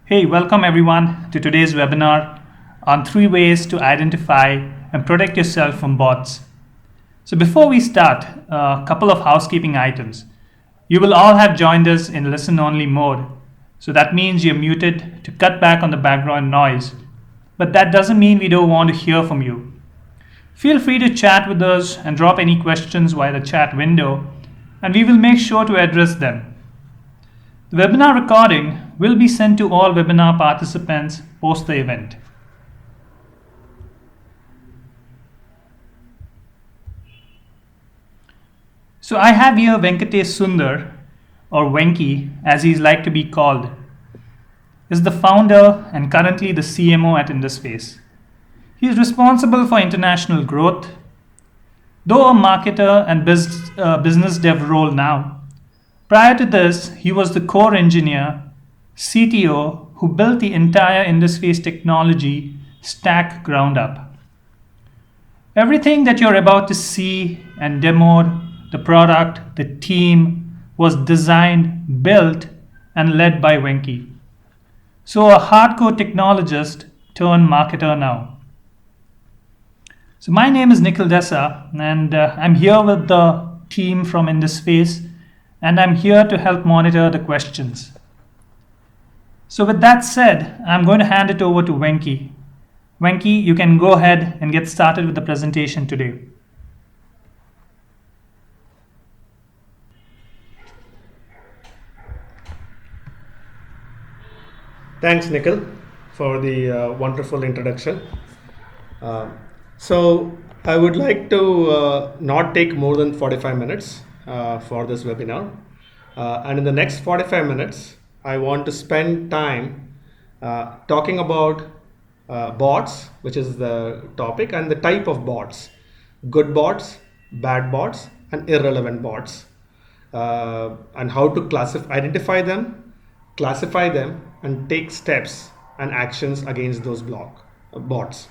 Hey, welcome everyone to today's webinar on 3 ways to identify and protect yourself from bots. So before we start, a couple of housekeeping items. You will all have joined us in listen-only mode. So that means you're muted to cut back on the background noise. But that doesn't mean we don't want to hear from you. Feel free to chat with us and drop any questions via the chat window, and we will make sure to address them. The webinar recording will be sent to all webinar participants post the event. So I have here Venkatesh Sundar, or Venki as he is like to be called, is the founder and currently the CMO at Indusface. He is responsible for international growth. Though a marketer and business dev role now, prior to this, he was the core engineer, CTO, who built the entire Indusface technology stack ground up. Everything that you're about to see and demoed, the product, the team, was designed, built, and led by Venki. So a hardcore technologist turned marketer now. So my name is Nikhil Desa, and I'm here with the team from Indusface, and I'm here to help monitor the questions. So with that said, I'm going to hand it over to Venki. Venki, you can go ahead and get started with the presentation today. Thanks, Nikhil, for the wonderful introduction. So I would like to not take more than 45 minutes for this webinar. And in the next 45 minutes, I want to spend time talking about bots, which is the topic, and the type of bots: good bots, bad bots, and irrelevant bots, and how to identify them, classify them, and take steps and actions against those bots.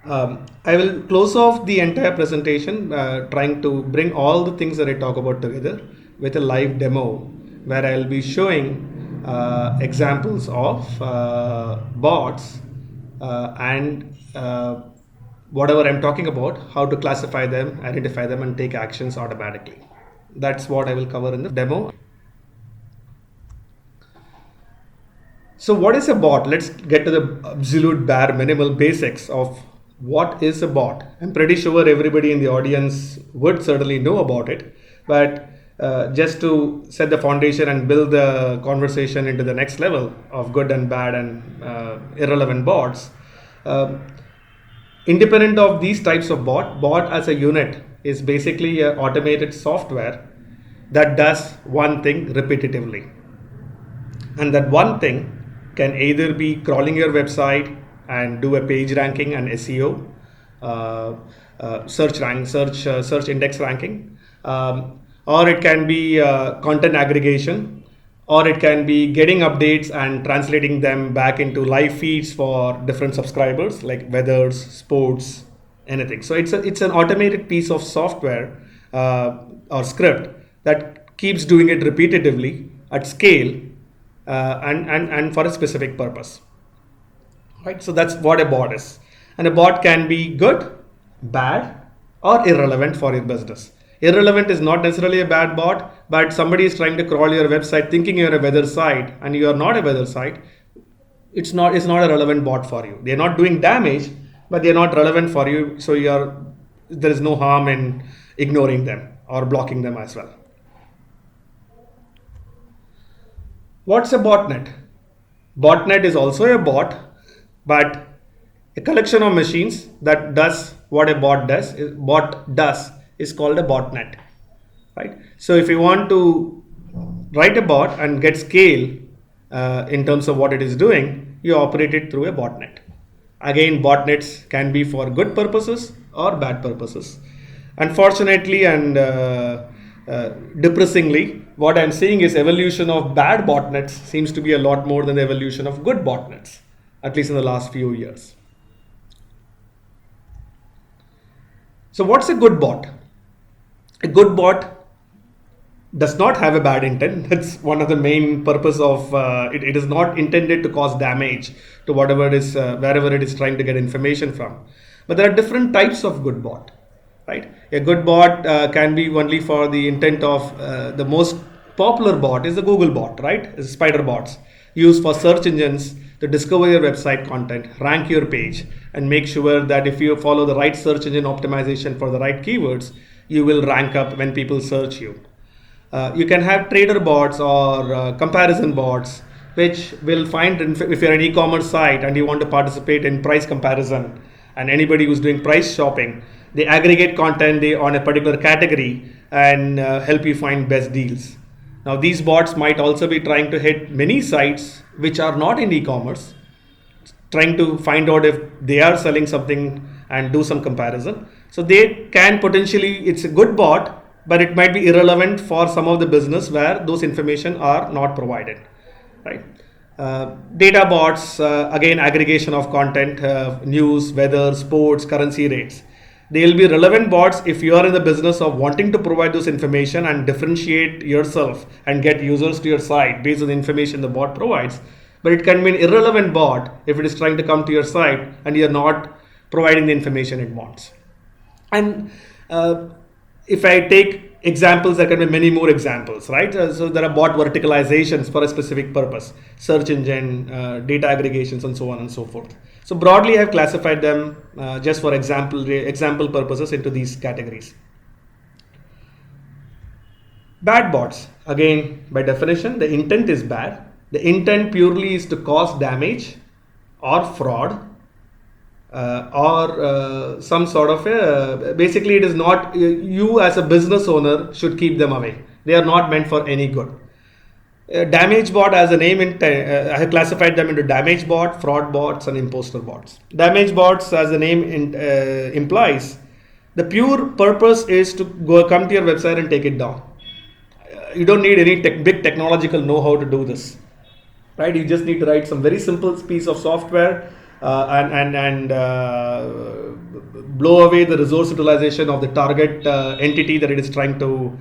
I will close off the entire presentation trying to bring all the things that I talk about together with a live demo where I'll be showing examples of bots and whatever I'm talking about, how to classify them, identify them, and take actions automatically. That's what I will cover in the demo. So what is a bot? Let's get to the absolute bare minimal basics of what is a bot. I'm pretty sure everybody in the audience would certainly know about it, but just to set the foundation and build the conversation into the next level of good and bad and irrelevant bots, independent of these types of bot as a unit is basically an automated software that does one thing repetitively. And that one thing can either be crawling your website and do a page ranking and SEO, search index ranking, or it can be content aggregation, or it can be getting updates and translating them back into live feeds for different subscribers like weathers, sports, anything. So it's an automated piece of software or script that keeps doing it repetitively at scale and for a specific purpose. Right, so that's what a bot is. And a bot can be good, bad, or irrelevant for your business. Irrelevant is not necessarily a bad bot, but somebody is trying to crawl your website thinking you're a weather site and you are not a weather site. It's not a relevant bot for you. They're not doing damage, but they're not relevant for you. So there is no harm in ignoring them or blocking them as well. What's a botnet? Botnet is also a bot, but a collection of machines that does what a bot does is called a botnet, right? So if you want to write a bot and get scale in terms of what it is doing, you operate it through a botnet. Again, botnets can be for good purposes or bad purposes. Unfortunately and depressingly, what I'm seeing is evolution of bad botnets seems to be a lot more than the evolution of good botnets, at least in the last few years. So what's a good bot? A good bot does not have a bad intent. That's one of the main purpose of it. It is not intended to cause damage to whatever it is, wherever it is trying to get information from. But there are different types of good bot, right? A good bot can be only for the intent of the most popular bot is the Google bot, right? Is spider bots used for search engines to discover your website content, rank your page, and make sure that if you follow the right search engine optimization for the right keywords, you will rank up when people search you. You can have trader bots or comparison bots, which will find if you're an e-commerce site and you want to participate in price comparison, and anybody who's doing price shopping, they aggregate content on a particular category and help you find best deals. Now, these bots might also be trying to hit many sites which are not in e-commerce, trying to find out if they are selling something and do some comparison. So they can potentially, it's a good bot, but it might be irrelevant for some of the business where those information are not provided, right? Data bots, again, aggregation of content, news, weather, sports, currency rates. They will be relevant bots if you are in the business of wanting to provide those information and differentiate yourself and get users to your site based on the information the bot provides. But it can be an irrelevant bot if it is trying to come to your site and you're not providing the information it wants. And if I take examples, there can be many more examples, right? So there are bot verticalizations for a specific purpose, search engine, data aggregations, and so on and so forth. So broadly, I have classified them just for example purposes into these categories. Bad bots, again, by definition, the intent is bad. The intent purely is to cause damage or fraud. Or some sort of basically it is not, you as a business owner should keep them away. They are not meant for any good. Damage bot, as a name, I have classified them into damage bot, fraud bots, and imposter bots. Damage bots, as the name implies, the pure purpose is to come to your website and take it down. You don't need any big technological know-how to do this, right? You just need to write some very simple piece of software and blow away the resource utilization of the target entity that it is trying to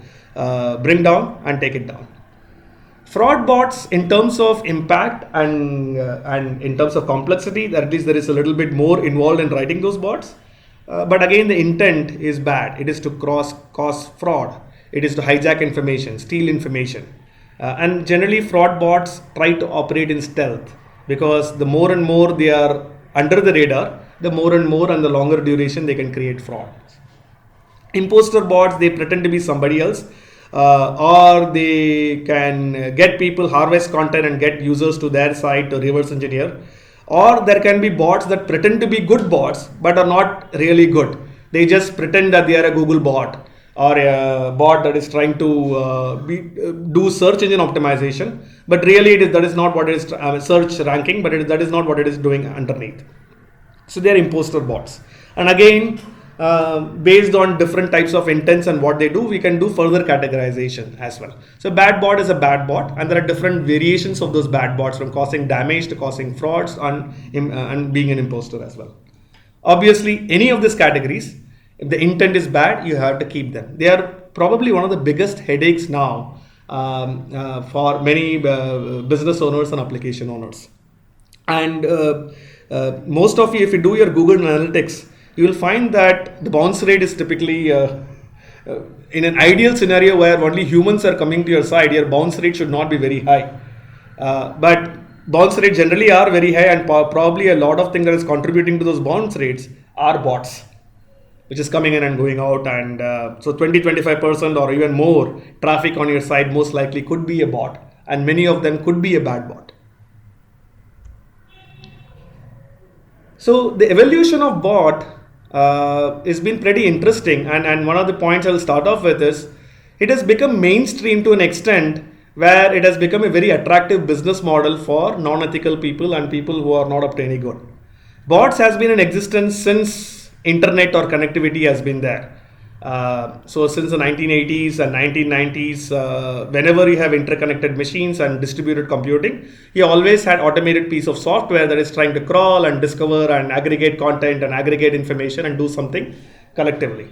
bring down and take it down. Fraud bots, in terms of impact and in terms of complexity, at least there is a little bit more involved in writing those bots. But again, the intent is bad. It is to cause fraud. It is to hijack information, steal information. And generally, fraud bots try to operate in stealth, because the more and more they are under the radar, the more and more and the longer duration they can create fraud. Imposter bots, they pretend to be somebody else, or they can get people, harvest content and get users to their site to reverse engineer. Or there can be bots that pretend to be good bots but are not really good. They just pretend that they are a Google bot or a bot that is trying to do search engine optimization, but really that is not what it is, search ranking, but that is not what it is doing underneath. So they are imposter bots. And again, based on different types of intents and what they do, we can do further categorization as well. So bad bot is a bad bot, and there are different variations of those bad bots, from causing damage to causing frauds and being an imposter as well. Obviously, any of these categories, if the intent is bad, you have to keep them. They are probably one of the biggest headaches now for many business owners and application owners. And most of you, if you do your Google Analytics, you will find that the bounce rate is typically in an ideal scenario where only humans are coming to your site, your bounce rate should not be very high. But bounce rates generally are very high, and probably a lot of things that is contributing to those bounce rates are bots, which is coming in and going out. And so 20-25% or even more traffic on your site most likely could be a bot, and many of them could be a bad bot. So the evolution of bot has been pretty interesting, and one of the points I'll start off with is it has become mainstream to an extent where it has become a very attractive business model for non-ethical people and people who are not up to any good. Bots has been in existence since internet or connectivity has been there. So since the 1980s and 1990s, whenever you have interconnected machines and distributed computing, you always had automated piece of software that is trying to crawl and discover and aggregate content and aggregate information and do something collectively.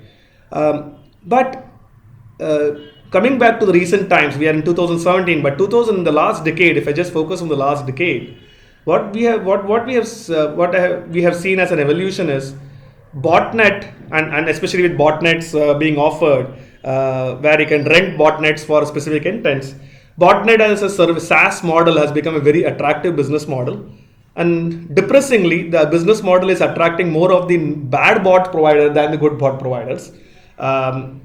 But coming back to the recent times, we are in 2017, but 2000, the last decade, if I just focus on the last decade, we have seen as an evolution is botnet, and especially with botnets being offered, where you can rent botnets for specific intents. Botnet as a service SaaS model has become a very attractive business model, and depressingly, the business model is attracting more of the bad bot provider than the good bot providers. Botnet,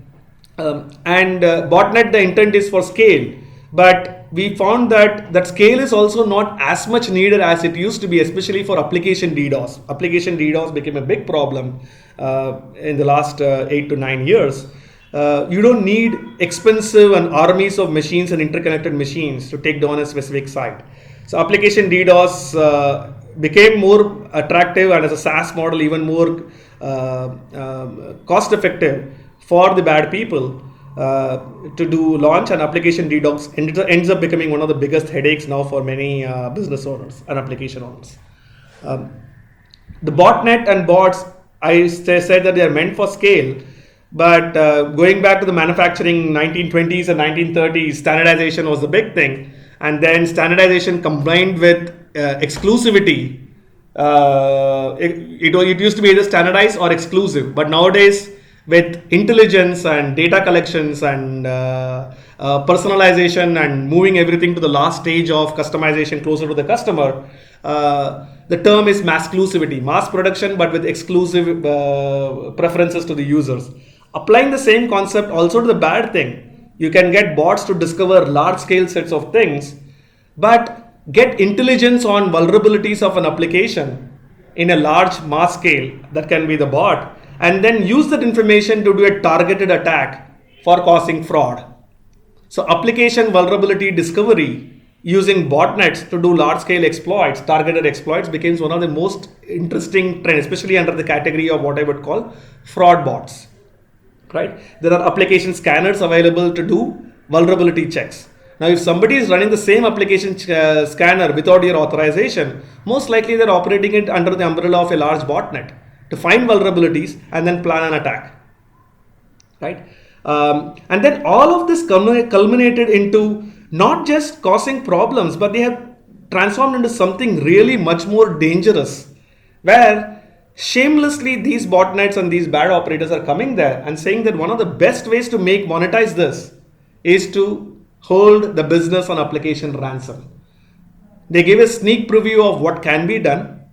the intent is for scale, but we found that scale is also not as much needed as it used to be, especially for application DDoS. Application DDoS became a big problem in the last 8 to 9 years. You don't need expensive and armies of machines and interconnected machines to take down a specific site. So application DDoS became more attractive, and as a SaaS model, even more cost effective for the bad people to do launch. And application DDoS ends up becoming one of the biggest headaches now for many business owners and application owners. The botnet and bots, I said that they are meant for scale, but going back to the manufacturing 1920s and 1930s, standardization was the big thing, and then standardization combined with exclusivity. It used to be either standardized or exclusive, but nowadays with intelligence and data collections and personalization and moving everything to the last stage of customization closer to the customer, the term is mass-exclusivity, mass production, but with exclusive preferences to the users. Applying the same concept also to the bad thing, you can get bots to discover large-scale sets of things, but get intelligence on vulnerabilities of an application in a large mass scale, that can be the bot, and then use that information to do a targeted attack for causing fraud. So application vulnerability discovery using botnets to do large scale exploits, targeted exploits, becomes one of the most interesting trends, especially under the category of what I would call fraud bots. Right? There are application scanners available to do vulnerability checks. Now, if somebody is running the same application scanner without your authorization, most likely they're operating it under the umbrella of a large botnet to find vulnerabilities and then plan an attack. Right? And then all of this culminated into not just causing problems, but they have transformed into something really much more dangerous, where shamelessly these botnets and these bad operators are coming there and saying that one of the best ways to monetize this is to hold the business on application ransom. They give a sneak preview of what can be done,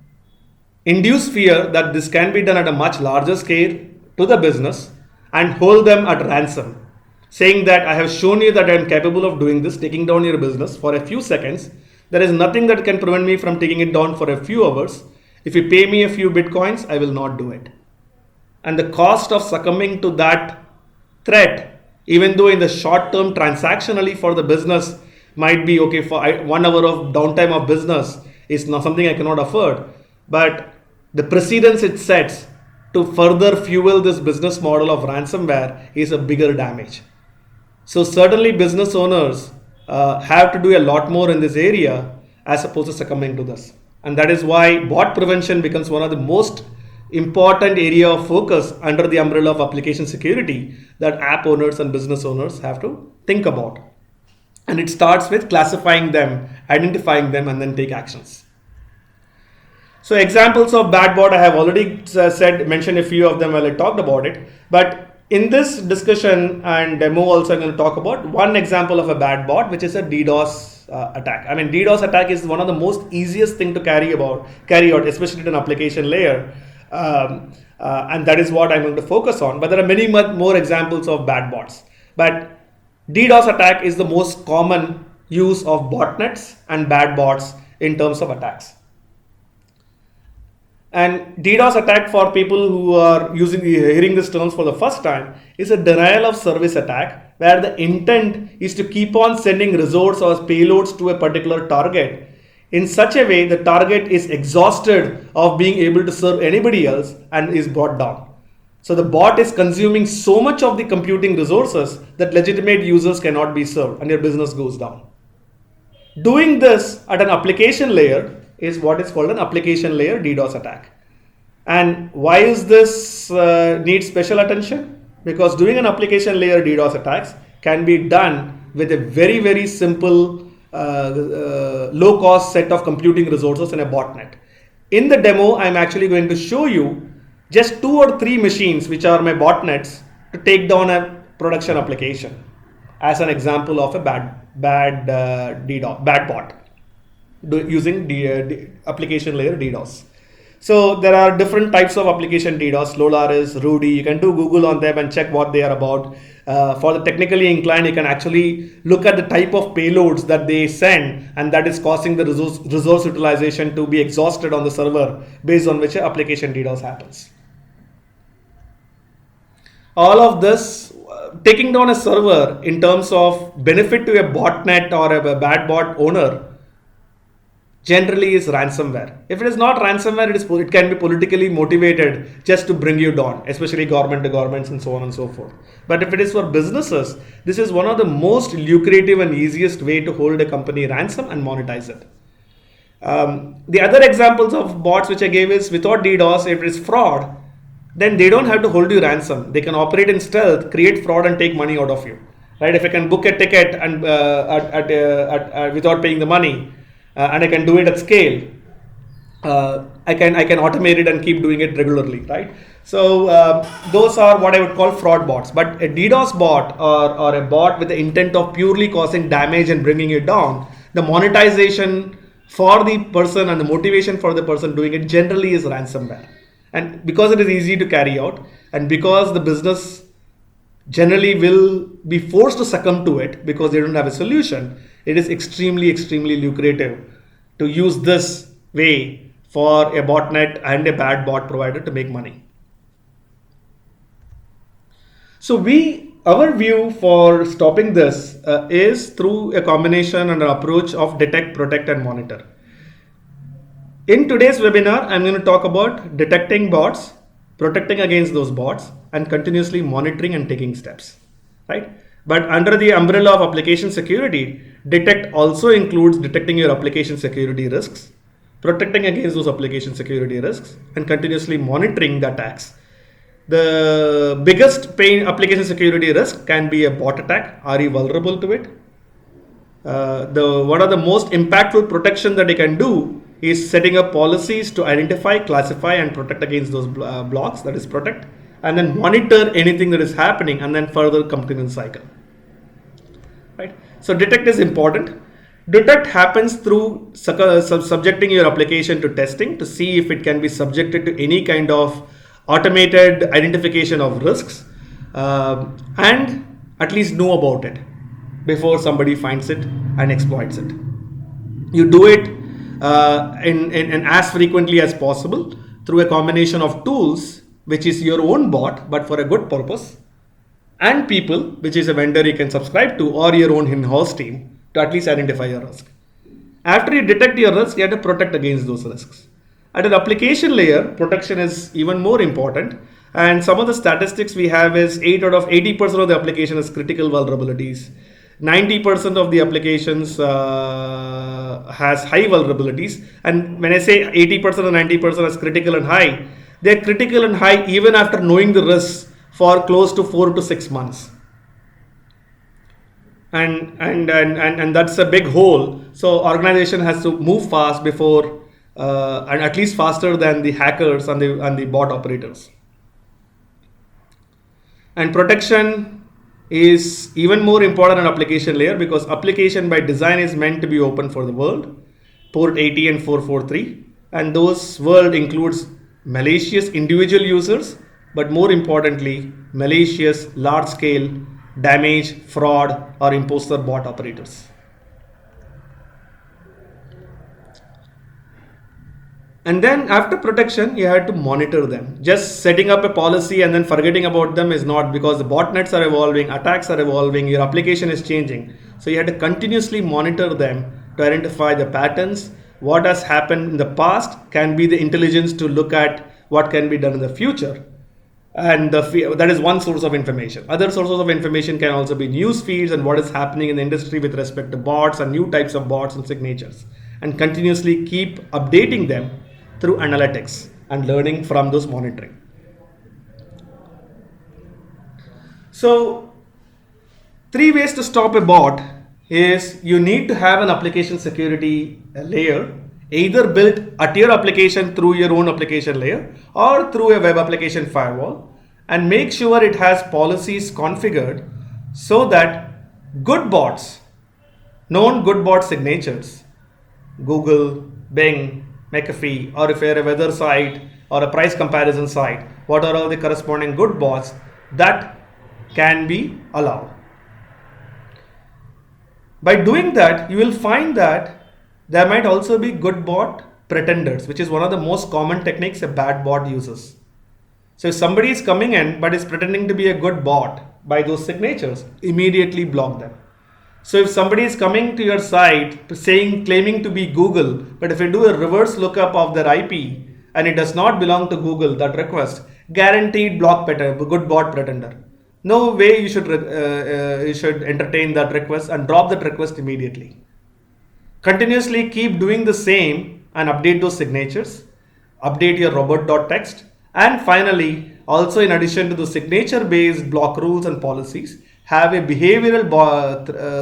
induce fear that this can be done at a much larger scale to the business, and hold them at ransom, saying that I have shown you that I am capable of doing this, taking down your business for a few seconds. There is nothing that can prevent me from taking it down for a few hours. If you pay me a few bitcoins, I will not do it. And the cost of succumbing to that threat, even though in the short term transactionally for the business might be okay, for 1 hour of downtime of business is not something I cannot afford, but the precedence it sets to further fuel this business model of ransomware is a bigger damage. So certainly business owners have to do a lot more in this area as opposed to succumbing to this. And that is why bot prevention becomes one of the most important area of focus under the umbrella of application security that app owners and business owners have to think about. And it starts with classifying them, identifying them, and then take actions. So examples of bad bot, I have already mentioned a few of them while I talked about it. But in this discussion and demo also, I'm going to talk about one example of a bad bot, which is a DDoS attack. I mean, DDoS attack is one of the most easiest thing to carry out, especially at an application layer. And that is what I'm going to focus on. But there are many more examples of bad bots. But DDoS attack is the most common use of botnets and bad bots in terms of attacks. And DDoS attack, for people who are hearing these terms for the first time, is a denial of service attack, where the intent is to keep on sending resource or payloads to a particular target in such a way the target is exhausted of being able to serve anybody else and is brought down. So the bot is consuming so much of the computing resources that legitimate users cannot be served and your business goes down. Doing this at an application layer is what is called an application layer DDoS attack. And why is this need special attention? Because doing an application layer DDoS attacks can be done with a very, very simple, low cost set of computing resources in a botnet. In the demo, I'm actually going to show you just 2 or 3 machines, which are my botnets, to take down a production application as an example of a bad bot using application layer DDoS. So there are different types of application DDoS, Lolaris, Rudy. You can do Google on them and check what they are about. For the technically inclined, you can actually look at the type of payloads that they send, and that is causing the resource utilization to be exhausted on the server, based on which application DDoS happens. All of this, taking down a server in terms of benefit to a botnet or a bad bot owner, generally is ransomware. If it is not ransomware, it can be politically motivated just to bring you down, especially government to governments and so on and so forth. But if it is for businesses, this is one of the most lucrative and easiest way to hold a company ransom and monetize it. The other examples of bots which I gave is without DDoS, if it is fraud, then they don't have to hold you ransom. They can operate in stealth, create fraud and take money out of you. Right? If I can book a ticket and without paying the money, and I can do it at scale, I can automate it and keep doing it regularly, right? So those are what I would call fraud bots. But a DDoS bot or a bot with the intent of purely causing damage and bringing it down, the monetization for the person and the motivation for the person doing it generally is ransomware. And because it is easy to carry out, and because the business generally will be forced to succumb to it because they don't have a solution, it is extremely, extremely lucrative to use this way for a botnet and a bad bot provider to make money. So our view for stopping this is through a combination and an approach of detect, protect, and monitor. In today's webinar, I'm going to talk about detecting bots, protecting against those bots, and continuously monitoring and taking steps, right? But under the umbrella of application security, detect also includes detecting your application security risks, protecting against those application security risks, and continuously monitoring the attacks. The biggest application security risk can be a bot attack. Are you vulnerable to it? One of the most impactful protection that you can do is setting up policies to identify, classify, and protect against those blocks, that is protect, and then monitor anything that is happening and then further continue the cycle. Right? So detect is important. Detect happens through subjecting your application to testing to see if it can be subjected to any kind of automated identification of risks, and at least know about it before somebody finds it and exploits it. You do it in as frequently as possible through a combination of tools, which is your own bot but for a good purpose, and people, which is a vendor you can subscribe to, or your own in-house team, to at least identify your risk. After you detect your risk, you have to protect against those risks. At an application layer, protection is even more important, and some of the statistics we have is 8 out of 80% of the application has critical vulnerabilities. 90% of the applications has high vulnerabilities, and when I say 80% or 90% is critical and high, they're critical and high even after knowing the risks for close to 4 to 6 months. And that's a big hole. So organization has to move fast before, and at least faster than the hackers and the bot operators. And protection is even more important on application layer because application by design is meant to be open for the world, port 80 and 443, and those world includes malicious individual users, but more importantly, malicious large-scale damage, fraud, or imposter bot operators. And then after protection, you have to monitor them. Just setting up a policy and then forgetting about them is not, because the botnets are evolving, attacks are evolving, your application is changing. So you have to continuously monitor them to identify the patterns. What has happened in the past can be the intelligence to look at what can be done in the future. And that is one source of information. Other sources of information can also be news feeds and what is happening in the industry with respect to bots and new types of bots and signatures. And continuously keep updating them through analytics and learning from those monitoring. So Three ways to stop a bot is you need to have an application security layer either built at your application through your own application layer or through a web application firewall, and make sure it has policies configured so that good bots, known good bot signatures, Google, Bing, McAfee, or if you're a weather site or a price comparison site, what are all the corresponding good bots that can be allowed. By doing that, you will find that there might also be good bot pretenders, which is one of the most common techniques a bad bot uses. So if somebody is coming in but is pretending to be a good bot by those signatures, immediately block them. So if somebody is coming to your site claiming to be Google, but if you do a reverse lookup of their IP and it does not belong to Google, that request, guaranteed block good bot pretender. No way you should entertain that request and drop that request immediately. Continuously keep doing the same and update those signatures, update your robot.txt, and finally, also in addition to the signature based block rules and policies, have a behavioral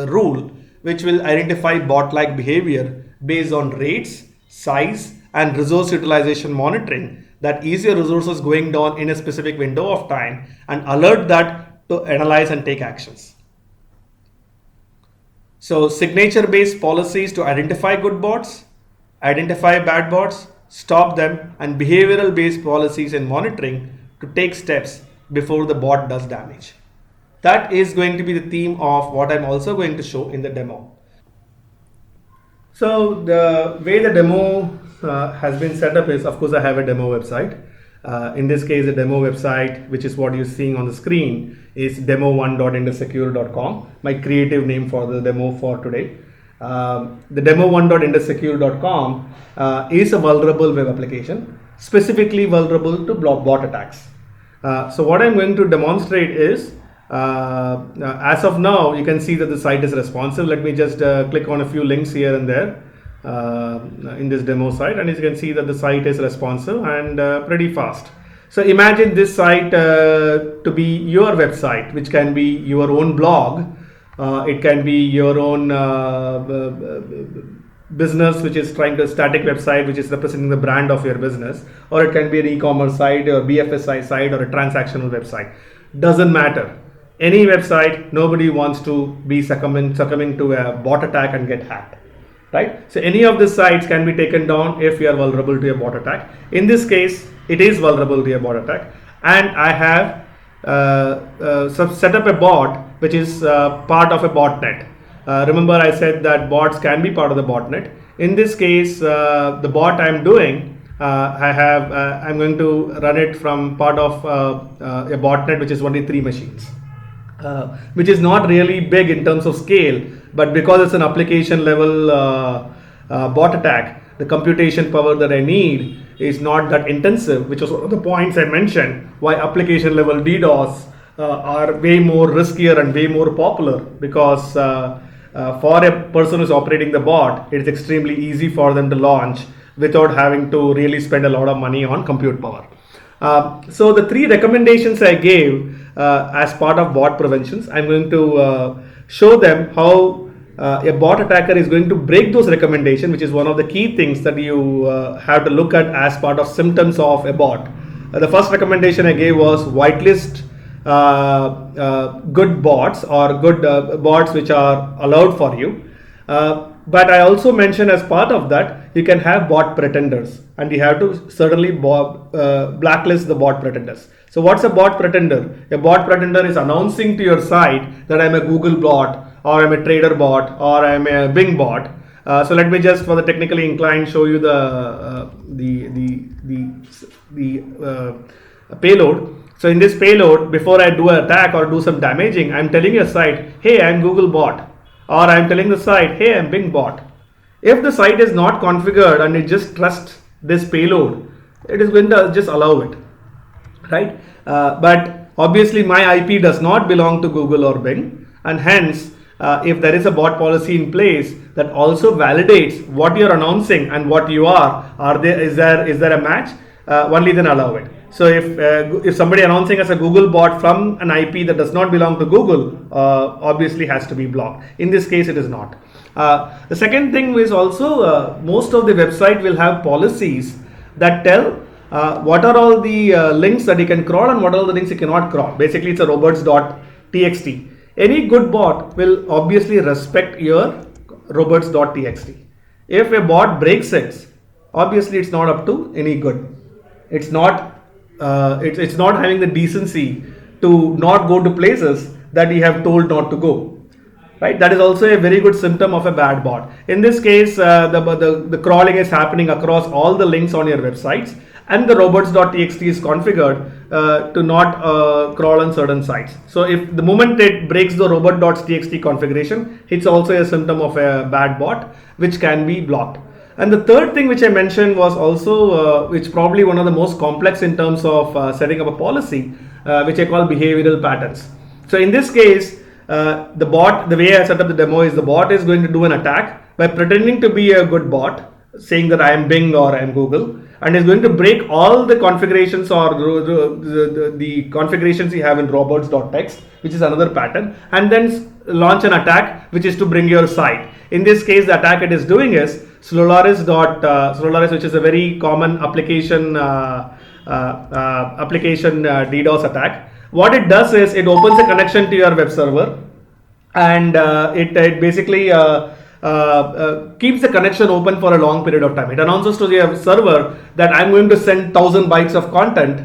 rule which will identify bot-like behavior based on rates, size, and resource utilization monitoring that is your resources going down in a specific window of time, and alert that to analyze and take actions. So signature based policies to identify good bots, identify bad bots, stop them, and behavioral based policies and monitoring to take steps before the bot does damage. That is going to be the theme of what I'm also going to show in the demo. So the way the demo has been set up is, of course, I have a demo website. In this case, the demo website, which is what you're seeing on the screen, is demo1.indussecure.com, my creative name for the demo for today. The demo1.indussecure.com is a vulnerable web application, specifically vulnerable to bot attacks. So what I'm going to demonstrate is, as of now, you can see that the site is responsive. Let me just click on a few links here and there in this demo site, and as you can see that the site is responsive and pretty fast. So imagine this site to be your website, which can be your own blog, it can be your own business, which is trying to static website, which is representing the brand of your business, or it can be an e-commerce site or BFSI site or a transactional website. Doesn't matter. Any website, nobody wants to be succumbing to a bot attack and get hacked, right? So any of these sites can be taken down if you are vulnerable to a bot attack. In this case, it is vulnerable to a bot attack, and I have set up a bot which is part of a botnet. Remember, I said that bots can be part of the botnet. In this case, the bot I'm doing, I'm going to run it from part of a botnet which is only 3 machines. Which is not really big in terms of scale, but because it's an application level bot attack, the computation power that I need is not that intensive, which was one of the points I mentioned why application level DDoS are way more riskier and way more popular, because for a person who's operating the bot, it's extremely easy for them to launch without having to really spend a lot of money on compute power. So the 3 recommendations I gave as part of bot preventions, I'm going to show them how a bot attacker is going to break those recommendations, which is one of the key things that you have to look at as part of symptoms of a bot. The first recommendation I gave was whitelist good bots or good bots which are allowed for you. But I also mentioned as part of that, you can have bot pretenders, and you have to certainly blacklist the bot pretenders. So what's a bot pretender? A bot pretender is announcing to your site that I'm a Google bot, or I'm a trader bot, or I'm a Bing bot. So let me just, for the technically inclined, show you the payload. So in this payload, before I do an attack or do some damaging, I'm telling your site, hey, I'm Google bot. Or I'm telling the site, hey, I'm Bing bot. If the site is not configured and it just trusts this payload, it is going to just allow it, right? But obviously my IP does not belong to Google or Bing, and hence if there is a bot policy in place that also validates what you're announcing and what you are is there a match? Only then allow it. So if somebody announcing as a Google bot from an IP that does not belong to Google, obviously has to be blocked. In this case, it is not. The second thing is also most of the website will have policies that tell what are all the links that you can crawl and what are all the links you cannot crawl. Basically, it's a robots.txt. Any good bot will obviously respect your robots.txt. If a bot breaks it, obviously it's not up to any good. It's not it's not having the decency to not go to places that you have told not to go. Right, that is also a very good symptom of a bad bot. In this case, the crawling is happening across all the links on your websites, and the robots.txt is configured to not crawl on certain sites. So if the moment it breaks the robot.txt configuration, it's also a symptom of a bad bot, which can be blocked. And the third thing which I mentioned was also, which probably one of the most complex in terms of setting up a policy, which I call behavioral patterns. So in this case, the bot, the way I set up the demo is the bot is going to do an attack by pretending to be a good bot, saying that I am Bing or I am Google, and is going to break all the configurations or the configurations you have in robots.txt, which is another pattern, and then launch an attack which is to bring your site. In this case, the attack it is doing is Solaris, which is a very common application DDoS attack. What it does is it opens a connection to your web server, and it basically keeps the connection open for a long period of time. It announces to the server that I'm going to send 1000 bytes of content,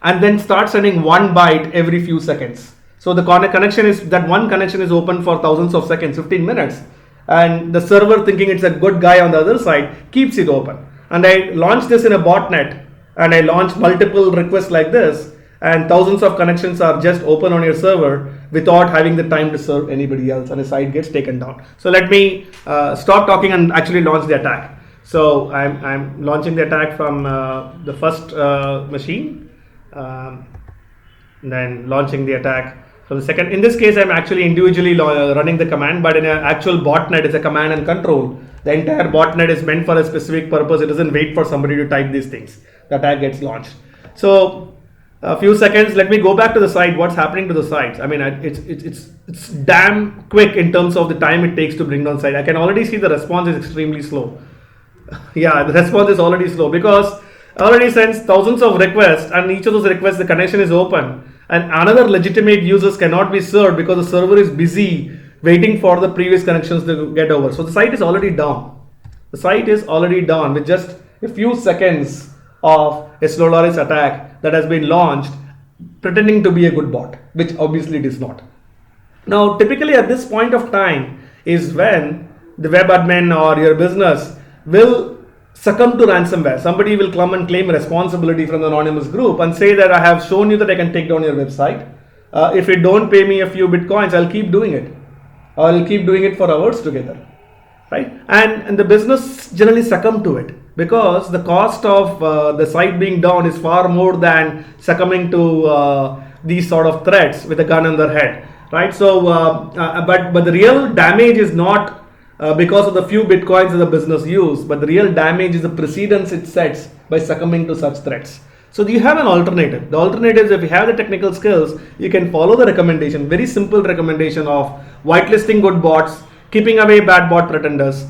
and then start sending 1 byte every few seconds. So the connection is that one connection is open for thousands of seconds, 15 minutes, and the server, thinking it's a good guy on the other side, keeps it open. And I launched this in a botnet, and I launched multiple requests like this, and thousands of connections are just open on your server without having the time to serve anybody else, and the site gets taken down. So let me stop talking and actually launch the attack. So I'm launching the attack from the first machine, then launching the attack from the second. In this case, I'm actually individually running the command, but in an actual botnet, it's a command and control. The entire botnet is meant for a specific purpose. It doesn't wait for somebody to type these things. The attack gets launched. So a few seconds, let me go back to the site. What's happening to the site? I mean, it's damn quick in terms of the time it takes to bring down site. I can already see the response is extremely slow. Yeah, the response is already slow because already sends thousands of requests, and each of those requests the connection is open, and another legitimate users cannot be served because the server is busy waiting for the previous connections to get over. So the site is already down. The site is already down with just a few seconds of a Solaris attack that has been launched pretending to be a good bot, which obviously it is not. Now, typically at this point of time is when the web admin or your business will succumb to ransomware. Somebody will come and claim responsibility from the anonymous group and say that I have shown you that I can take down your website. If you don't pay me a few bitcoins, I'll keep doing it. I'll keep doing it for hours together. Right? And the business generally succumb to it because the cost of the site being down is far more than succumbing to these sort of threats with a gun on their head. Right? So, but the real damage is not because of the few bitcoins that the business use, but the real damage is the precedence it sets by succumbing to such threats. So you have an alternative. The alternative is if you have the technical skills, you can follow the recommendation, very simple recommendation of whitelisting good bots, keeping away bad bot pretenders,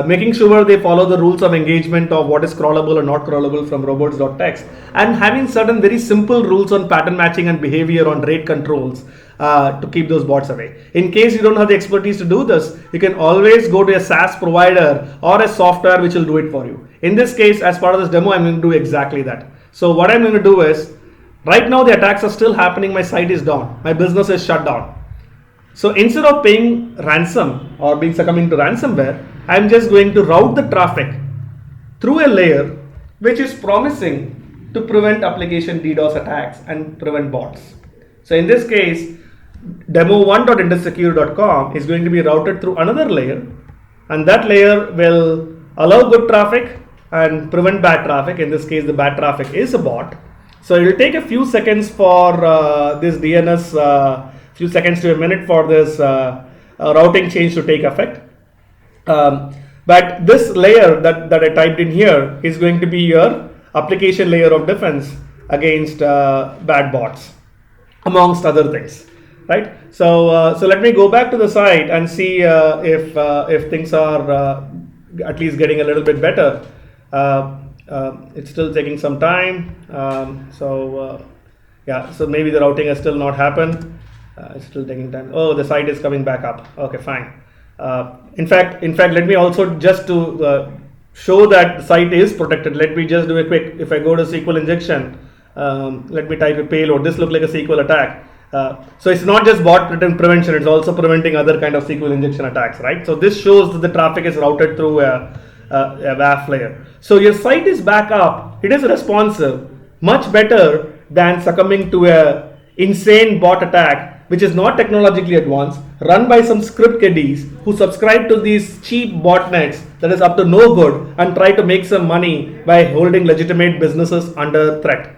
making sure they follow the rules of engagement of what is crawlable or not crawlable from robots.txt, and having certain very simple rules on pattern matching and behavior on rate controls to keep those bots away. In case you don't have the expertise to do this, you can always go to a SaaS provider or a software which will do it for you. In this case, as part of this demo, I'm going to do exactly that. So what I'm going to do is, right now the attacks are still happening, my site is down, my business is shut down. So instead of paying ransom or being succumbing to ransomware, I'm just going to route the traffic through a layer which is promising to prevent application DDoS attacks and prevent bots. So in this case, demo1.indussecure.com is going to be routed through another layer, and that layer will allow good traffic and prevent bad traffic. In this case, the bad traffic is a bot. So it will take a few seconds for this DNS, few seconds to a minute for this routing change to take effect. But this layer that I typed in here is going to be your application layer of defense, against bad bots, amongst other things, right? So let me go back to the site and see if things are at least getting a little bit better. It's still taking some time. Yeah, so maybe the routing has still not happened. It's still taking time. Oh, the site is coming back up. Okay, fine. In fact, let me also just to show that the site is protected. Let me just do a quick. If I go to SQL injection, let me type a payload. This looks like a SQL attack. So it's not just bot prevention; it's also preventing other kind of SQL injection attacks, right? So this shows that the traffic is routed through a WAF layer. So your site is back up. It is responsive, much better than succumbing to a insane bot attack, which is not technologically advanced, run by some script kiddies who subscribe to these cheap botnets that is up to no good and try to make some money by holding legitimate businesses under threat.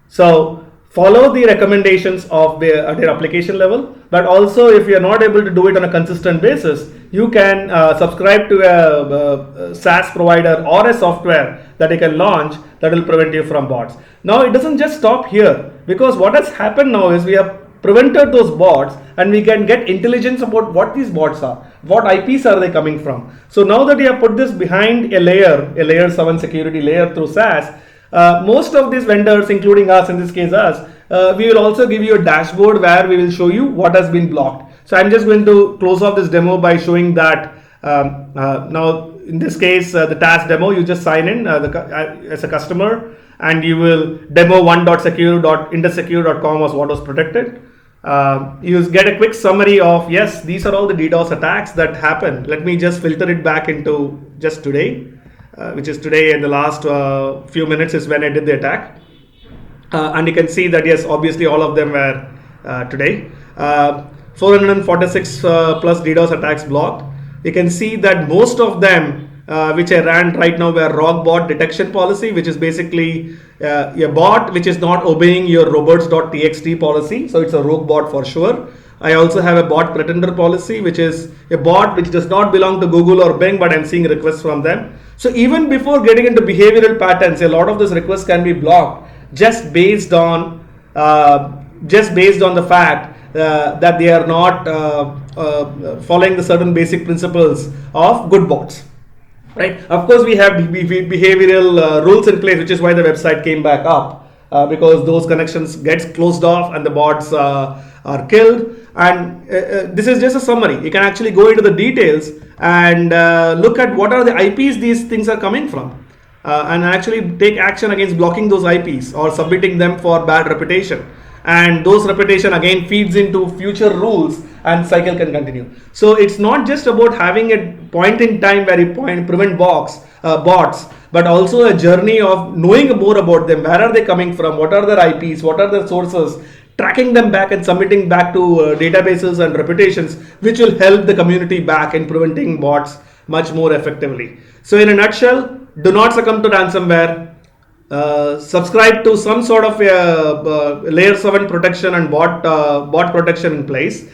So follow the recommendations of at your application level, but also if you are not able to do it on a consistent basis, you can subscribe to a SaaS provider or a software that you can launch that will prevent you from bots. Now it doesn't just stop here, because what has happened now is we have prevented those bots and we can get intelligence about what these bots are, what IPs are they coming from. So now that you have put this behind a layer 7 security layer through SaaS, most of these vendors, including us, in this case us, we will also give you a dashboard where we will show you what has been blocked. So I'm just going to close off this demo by showing that now in this case, the task demo, you just sign in as a customer and you will demo 1.secure.indusecure.com was what was protected. You get a quick summary of, yes, these are all the DDoS attacks that happen. Let me just filter it back into just today, which is today, and the last few minutes is when I did the attack. And you can see that, yes, obviously all of them were today. 446 plus DDoS attacks blocked. You can see that most of them which I ran right now were rogue bot detection policy, which is basically a bot which is not obeying your robots.txt policy. So it's a rogue bot for sure. I also have a bot pretender policy, which is a bot which does not belong to Google or Bing, but I'm seeing requests from them. So even before getting into behavioral patterns, a lot of those requests can be blocked just based on the fact that they are not following the certain basic principles of good bots. Right. Of course, we have behavioral rules in place, which is why the website came back up, because those connections gets closed off and the bots are killed. And this is just a summary. You can actually go into the details and look at what are the IPs these things are coming from, and actually take action against blocking those IPs or submitting them for bad reputation. And those reputation again feeds into future rules and cycle can continue. So it's not just about having a point in time where you prevent bots, but also a journey of knowing more about them. Where are they coming from? What are their IPs? What are their sources? Tracking them back and submitting back to databases and reputations, which will help the community back in preventing bots much more effectively. So in a nutshell, do not succumb to ransomware. Subscribe to some sort of layer 7 protection and bot protection in place.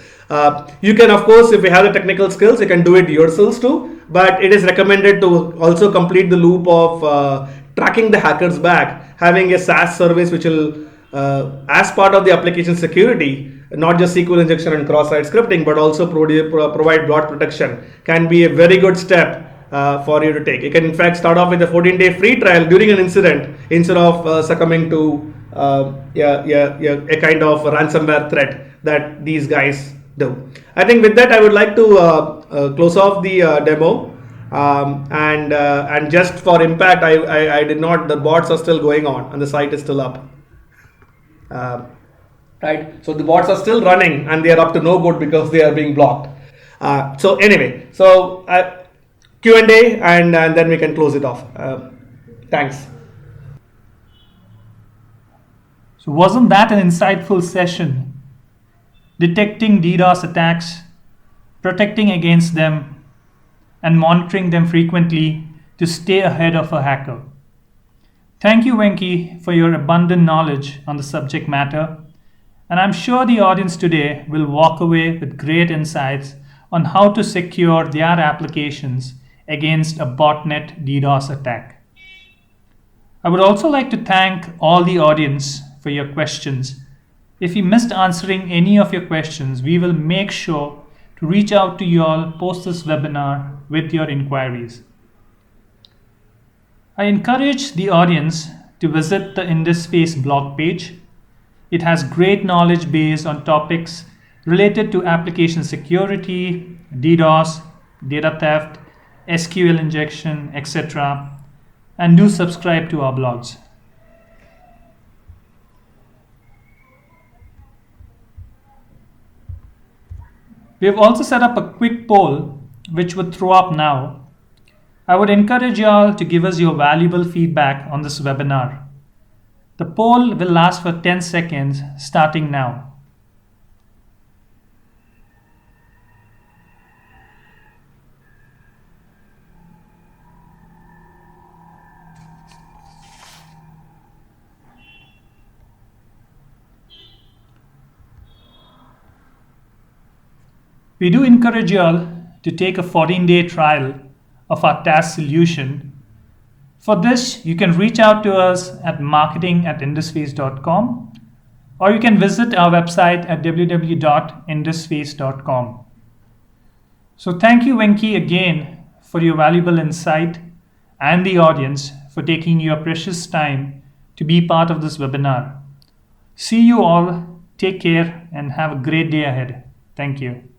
You can, of course, if you have the technical skills, you can do it yourselves too, but it is recommended to also complete the loop of tracking the hackers back, having a SaaS service which will, as part of the application security, not just SQL injection and cross-site scripting, but also provide bot protection, can be a very good step for you to take. You can in fact start off with a 14-day free trial during an incident instead of succumbing to a kind of ransomware threat that these guys do. I think with that I would like to close off the demo, and just for impact, I did not. The bots are still going on and the site is still up. Right, so the bots are still running and they are up to no good because they are being blocked. So anyway, so Q&A and then we can close it off. Thanks. So wasn't that an insightful session? Detecting DDoS attacks, protecting against them, and monitoring them frequently to stay ahead of a hacker. Thank you, Venki, for your abundant knowledge on the subject matter, and I'm sure the audience today will walk away with great insights on how to secure their applications against a botnet DDoS attack. I would also like to thank all the audience for your questions. If we missed answering any of your questions, we will make sure to reach out to you all post this webinar with your inquiries. I encourage the audience to visit the Indusface blog page. It has great knowledge base on topics related to application security, DDoS, data theft, SQL injection, etc. And do subscribe to our blogs. We have also set up a quick poll which would throw up now. I would encourage you all to give us your valuable feedback on this webinar. The poll will last for 10 seconds starting now. We do encourage you all to take a 14-day trial of our task solution. For this, you can reach out to us at marketing@indusface.com, or you can visit our website at www.indusface.com. So thank you, Venki, again for your valuable insight and the audience for taking your precious time to be part of this webinar. See you all, take care, and have a great day ahead. Thank you.